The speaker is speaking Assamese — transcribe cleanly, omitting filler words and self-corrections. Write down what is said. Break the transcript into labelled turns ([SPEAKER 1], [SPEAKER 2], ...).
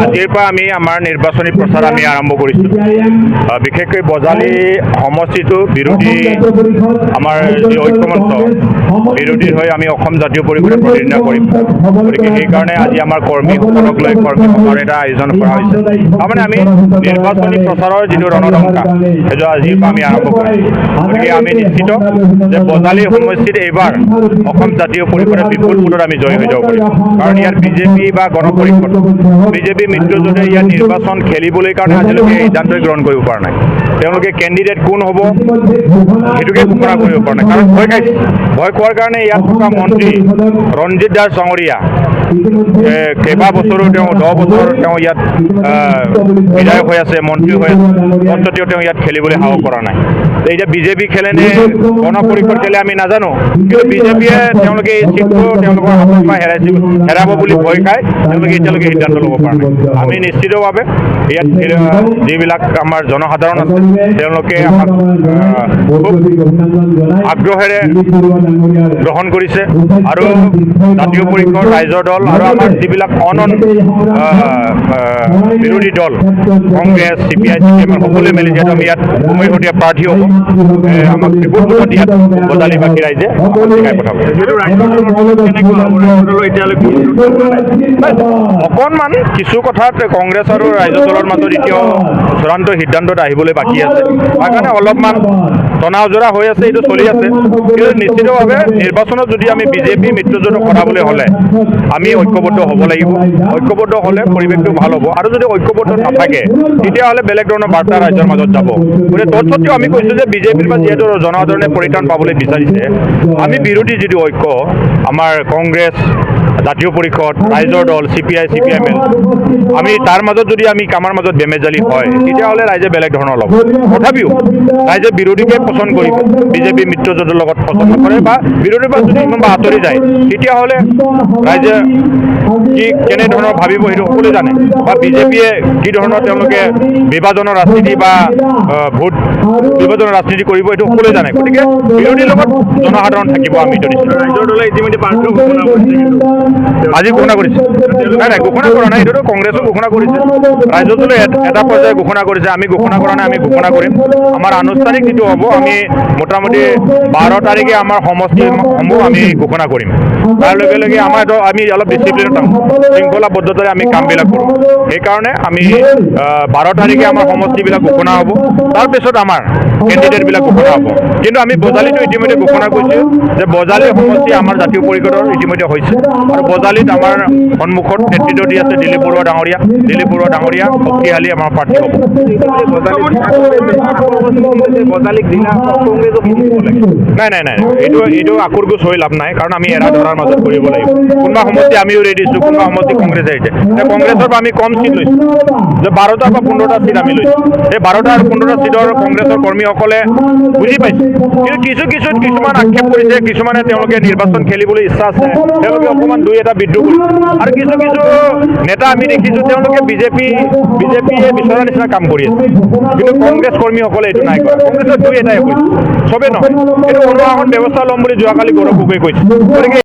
[SPEAKER 1] আজিৰ পৰা আমি আমাৰ নিৰ্বাচনী প্ৰচাৰ আমি আৰম্ভ কৰিছোঁ। বিশেষকৈ বজালী সমষ্টিটো বিৰোধী আমাৰ যি ঐক্যমঞ্চ বিৰোধীৰ হৈ আমি অসম জাতীয় পৰিষদে প্ৰতিনিধিত্ব কৰিম। গতিকে সেইকাৰণে আজি আমাৰ কৰ্মীসকলক লৈ কৰ্মী সভাৰ এটা আয়োজন কৰা হৈছে। তাৰমানে আমি নিৰ্বাচনী প্ৰচাৰৰ যিটো ৰণদংকা সেইটো আজিৰ পৰা আমি আৰম্ভ কৰিছোঁ। গতিকে আমি নিশ্চিত যে বজালী সমষ্টিত এইবাৰ অসম জাতীয় পৰিষদে বিপুল ভোটত আমি জয় হৈ যাব পাৰিম। কাৰণ ইয়াৰ বিজেপি বা গণ পৰিষদ বিজেপি মিত্ৰজোঁটে ইয়াত নিৰ্বাচন খেলিবলৈ কাৰণে আজিলৈকে সিদ্ধান্তই গ্ৰহণ কৰিব পৰা নাই। তেওঁলোকে কেণ্ডিডেট কোন হ'ব সেইটোকে ঘোষণা কৰিব পৰা নাই, কাৰণ ভয় খাইছে। ভয় খোৱাৰ কাৰণে ইয়াত থকা মন্ত্ৰী ৰঞ্জিত দাস চঙৰীয়া কেইবা বছৰো তেওঁ 10 বছৰ তেওঁ ইয়াত বিধায়ক হৈ আছে, মন্ত্ৰী হৈ আছে, তৎসত্বেও তেওঁ ইয়াত খেলিবলৈ সাহস কৰা নাই। এতিয়া বিজেপি খেলে নে গণ পৰিষদ খেলে আমি নাজানো, কিন্তু বিজেপিয়ে তেওঁলোকে এই চিটটো তেওঁলোকৰ হাতৰ পৰা হেৰাব বুলি ভয় খাই তেওঁলোকে এতিয়ালৈকে সিদ্ধান্ত ল'ব পৰা নাই। আমি নিশ্চিতভাৱে ইয়াত যিবিলাক আমাৰ জনসাধাৰণ আছে তেওঁলোকে আমাক খুব আগ্ৰহেৰে গ্ৰহণ কৰিছে আৰু জাতীয় পৰিষদ ৰাইজৰ দল আৰু আমাৰ যিবিলাক বিৰোধী দল কংগ্ৰেছ CPI CPM সকলোৱে মিলি যিহেতু আমি ইয়াত উমৈহতীয়া প্ৰাৰ্থী হ'ব আমাক বিপুল ভোটত ইয়াত বজালীবাসী ৰাইজে শিকাই পঠাব। অকণমান কিছু কথাত কংগ্ৰেছ আৰু ৰাইজৰ দলৰ মাজত এতিয়াও চূড়ান্ত সিদ্ধান্তত আহিবলৈ বাকী আছে, তাৰ কাৰণে অলপমান তনাজৰা হৈ আছে, এইটো চলি আছে। কিন্তু নিশ্চিতভাৱে নিৰ্বাচনত যদি আমি বিজেপি মিত্ৰজোঁটক হৰাবলৈ হ'লে আমি ঐক্যবদ্ধ হ'ব লাগিব। ঐক্যবদ্ধ হ'লে পৰিৱেশটো ভাল হ'ব, আৰু যদি ঐক্যবদ্ধ নাথাকে তেতিয়াহ'লে বেলেগ ধৰণৰ বাৰ্তা ৰাইজৰ মাজত যাব। গতিকে তৎসত্বেও আমি কৈছোঁ যে বিজেপিৰ পৰা যিহেতু জনসাধাৰণে পৰিত্ৰাণ পাবলৈ বিচাৰিছে, আমি বিৰোধী যিটো ঐক্য আমাৰ কংগ্ৰেছ জাতীয় পৰিষদ ৰাইজৰ দল CPI CPM আমি তাৰ মাজত যদি আমাৰ মাজত বেমেজালি হয় তেতিয়াহ'লে ৰাইজে বেলেগ ধৰণৰ ল'ব। তথাপিও ৰাইজে বিৰোধীকে পচন্দ কৰিব, বিজেপি মিত্ৰজোঁটৰ লগত পচন্দ নকৰে বা বিৰোধীৰ পৰা যদি কোনোবা আঁতৰি যায় তেতিয়াহ'লে ৰাইজে কেনেধৰণৰ ভাবিব সেইটো সকলোৱে জানে, বা বিজেপিয়ে কি ধৰণৰ তেওঁলোকে বিভাজনৰ ৰাজনীতি বা ভোট বিভাজনৰ ৰাজনীতি কৰিব সেইটো সকলোৱে জানে। গতিকে বিৰোধীৰ লগত জনসাধাৰণ থাকিব। আমি ৰাইজৰ দলে ইতিমধ্যে আজি ঘোষণা কৰিছে, নাই ঘোষণা কৰা নাই, এইটোতো কংগ্ৰেছো ঘোষণা কৰিছে, ৰাইজৰ দলে এটা পৰ্যায়ে ঘোষণা কৰিছে, আমি ঘোষণা কৰা নাই, আমি ঘোষণা কৰিম। আমাৰ আনুষ্ঠানিক যিটো হ'ব আমি মোটামুটি 12 তাৰিখে আমাৰ সমষ্টিসমূহ আমি ঘোষণা কৰিম। তাৰ লগে লগে আমি অলপ ডিচিপ্লিনত থাকোঁ, শৃংখলাবদ্ধতাৰে আমি কামবিলাক কৰোঁ। সেইকাৰণে আমি 12 তাৰিখে আমাৰ সমষ্টিবিলাক ঘোষণা হ'ব, তাৰপিছত আমাৰ কেণ্ডিডেটবিলাক ঘোষণা হ'ব। কিন্তু আমি বজালীটো ইতিমধ্যে ঘোষণা কৰিছোঁ যে বজালী সমষ্টি আমাৰ জাতীয় পৰিষদৰ ইতিমধ্যে হৈছে, আৰু বজালীত আমাৰ সন্মুখত নেতৃত্ব দি আছে দিলীপ বৰুৱা ডাঙৰীয়া শক্তিশালী আমাৰ প্ৰাৰ্থী হ'ব। নাই এইটো আকুৰগোচ হৈ লাভ নাই, কাৰণ আমি এৰা ধৰাৰ মাজত কৰিব লাগিব। কোনোবা সমষ্টি আমিও ৰেডি দিছোঁ, কোনোবা সমষ্টি কংগ্ৰেছে আহিছে। কংগ্ৰেছৰ পৰা আমি কম চিট লৈছোঁ, যে 12টা বা 15টা চিট আমি লৈছোঁ। সেই 12টা আৰু 15টা চিটৰ কংগ্ৰেছৰ কৰ্মীসকলে বুজি পাইছে, কিন্তু কিছুমান আক্ষেপ কৰিছে, কিছুমানে তেওঁলোকে নিৰ্বাচন খেলিবলৈ ইচ্ছা আছে, তেওঁলোকে অকণমান 2-এটা বিদ্ৰোহ কৰিছে, আৰু কিছু নেতা আমি দেখিছোঁ তেওঁলোকে বিজেপিয়ে বিচৰা নিচিনা কাম কৰি আছে। কিন্তু কংগ্ৰেছ কৰ্মীসকলে এইটো নাই কৰা, কংগ্ৰেছৰ 2-এটাই কৰিছে, চবেই নহয়। এইটো অনুশাসন ব্যৱস্থা ল'ম বুলি যোৱাকালি গৌৰৱ গগৈয়ে কৈছে। গতিকে